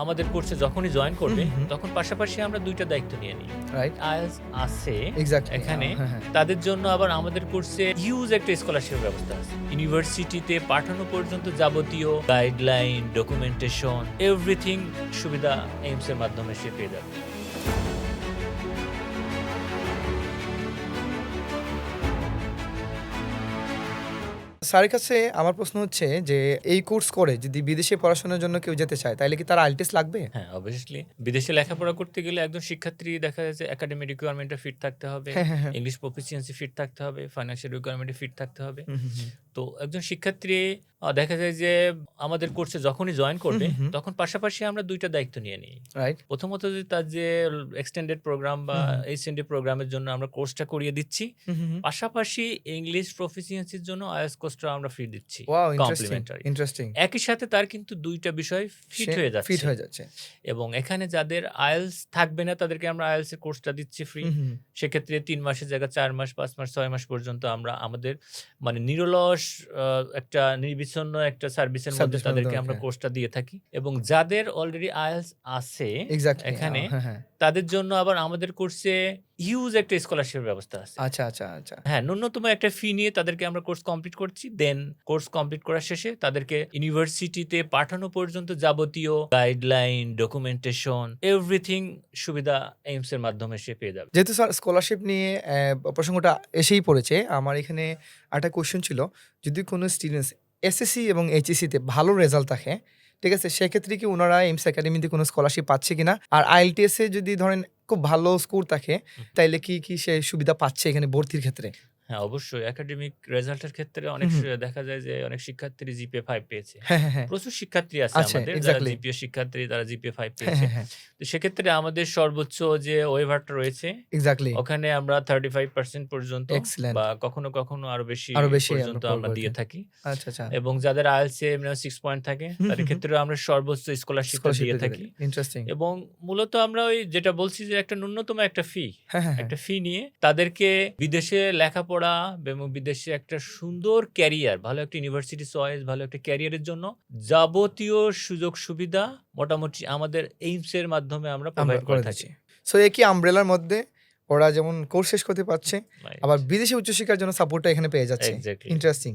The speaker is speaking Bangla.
আমাদের কোর্সে যখনই জয়েন করবে হুম। তখন পাশাপাশি আমরা ২ টা দায়িত্ব নিয়ে নিই। রাইট। IELTS আছে এক্সাক্টলি। এখানে, হ্যাঁ। তাদের জন্য আবার আমাদের কোর্সে হিউজ একটা স্কলারশিপের ব্যবস্থা আছে। ইউনিভার্সিটিতে পাঠানো পর্যন্ত যাবতীয় গাইডলাইন, ডকুমেন্টেশন, এভরিথিং সুবিধা এইমস এর মাধ্যমে সে পেয়ে যাবে। স্যারের কাছে আমার প্রশ্ন হচ্ছে যে এই কোর্স করে যদি বিদেশে পড়াশোনার জন্য কেউ যেতে চায় তাহলে কি তার আইএলটিএস লাগবে? হ্যাঁ, অবভিয়াসলি বিদেশে লেখাপড়া করতে গেলে একজন শিক্ষার্থী দেখা যাচ্ছে একাডেমিক রিকোয়ারমেন্টে ফিট থাকতে হবে, হ্যাঁ। ইংলিশ প্রফিসিয়েন্সি ফিট থাকতে হবে, ফাইন্যান্সিয়াল রিকোয়ারমেন্টে ফিট থাকতে হবে। হুম। তো একজন শিক্ষার্থী দেখা যায় যে আমাদের কোর্সে যখনই জয়েন করবে হুম। তখন পাশাপাশি আমরা ২ টা দায়িত্ব নিয়ে নিই। রাইট। প্রথমত যে তার যে এক্সটেন্ডেড প্রোগ্রাম বা হুম। এক্সটেন্ডেড প্রোগ্রামের জন্য আমরা কোর্সটা করিয়ে দিচ্ছি। হুম। পাশাপাশি ইংলিশ প্রফিসিয়েন্সির জন্য আইএলটিএস কোর্সটা আমরা ফ্রি দিচ্ছি, ওয়াও, কমপ্লিমেন্টারি। ইন্টারেস্টিং। একই সাথে তার কিন্তু ২ টা বিষয় ফিট হয়ে ফিট যাচ্ছে। হয়ে যাচ্ছে। এবং এখানে যাদের আইএলটিএস থাকবে না তাদেরকে আমরা আইএলটিএস এর কোর্সটা দিচ্ছি ফ্রি। হুম। সেক্ষেত্রে ৩ মাসের জায়গায় ৪ মাস, ৫ মাস, ৬ মাস পর্যন্ত আমরা আমাদের মানে নিরলস একটা নির্বিচ্ছিন্ন একটা সার্ভিসের মধ্যে সার্ভিস তাদেরকে মধ্যে, আমরা ওকে। কোর্সটা দিয়ে থাকি। এবং যাদের অলরেডি আইএলটিএস আছে এক্সাক্টলি। এখানে, হ্যাঁ। তাদের জন্য আবার আমাদের কোর্সে হিউজ একটা স্কলারশিপের ব্যবস্থা আছে। আচ্ছা। হ্যাঁ, ন্যূনতম একটা ফি নিয়ে তাদেরকে আমরা কোর্স কমপ্লিট করছি। দেন কোর্স কমপ্লিট করার শেষে তাদেরকে ইউনিভার্সিটিতে পাঠানো পর্যন্ত যাবতীয় গাইডলাইন, ডকুমেন্টেশন, এভরিথিং সুবিধা এইমস এর মাধ্যমে সে পেয়ে যাবে। যেহেতু স্যার স্কলারশিপ নিয়ে প্রসঙ্গটা এসেই পড়েছে, আমার এখানে একটা কোয়েশ্চেন ছিল, যদি কোনো স্টুডেন্টস এসএসসি এবং এইচএসসিতে ভালো রেজাল্ট থাকে, ঠিক আছে, সেক্ষেত্রে কি ওনারা এইমস একাডেমিতে কোনো স্কলারশিপ পাচ্ছে কিনা? আর আইএলটিএস এ যদি ধরেন খুব ভালো স্কোর থাকে তাইলে কি সে সুবিধা পাচ্ছে এখানে ভর্তির ক্ষেত্রে? হ্যাঁ, অবশ্যই একাডেমিক রেজাল্টের ক্ষেত্রে অনেক হুম। দেখা যায় যে অনেক শিক্ষার্থী জিপিএ 5 পেয়েছে। হ্যাঁ। প্রচুর শিক্ষার্থী আছে আছে, আমাদের যারা এক্সাক্টলি। জিপিএ শিক্ষার্থী, তারা জিপিএ 5 পেয়েছে। হ্যাঁ। তো সেক্ষেত্রে আমাদের সর্বোচ্চ যে ওয়েভারটা রয়েছে এক্সাক্টলি। ওখানে আমরা 35% পর্যন্ত এক্সেলেন্ট। বা কখনো আরো বেশি আরো বেশি পর্যন্ত আমরা আমরা করে দিয়ে থাকি। থাকি। আচ্ছা। এবং যাদের IELTS এ মিনিমাম 6 পয়েন্ট থাকে তাদের ক্ষেত্রেও আমরা সর্বোচ্চ স্কলারশিপটা দিয়ে থাকি। ইন্টারেস্টিং। এবং মূলত আমরা ওই যেটা বলছি যে একটা ন্যূনতম একটা ফি, হ্যাঁ। একটা ফি নিয়ে তাদেরকে বিদেশে লেখাপড়া এবং বিদেশে একটা সুন্দর ক্যারিয়ার, ভালো একটা ইউনিভার্সিটি চয়েস, ভালো একটা ক্যারিয়ারের জন্য যাবতীয় সুযোগ সুবিধা মোটামুটি আমাদের এইমস এর মাধ্যমে আমরা আমরা প্রোভাইড করে করে থাকি। দিচ্ছি। সো একই আমব্রেলার মধ্যে ওরা যেমন কোর্স শেষ করতে পারছে, Right. আবার বিদেশে উচ্চশিক্ষার জন্য সাপোর্টটা এখানে পেয়ে যাচ্ছে। Exactly. ইন্টারেস্টিং।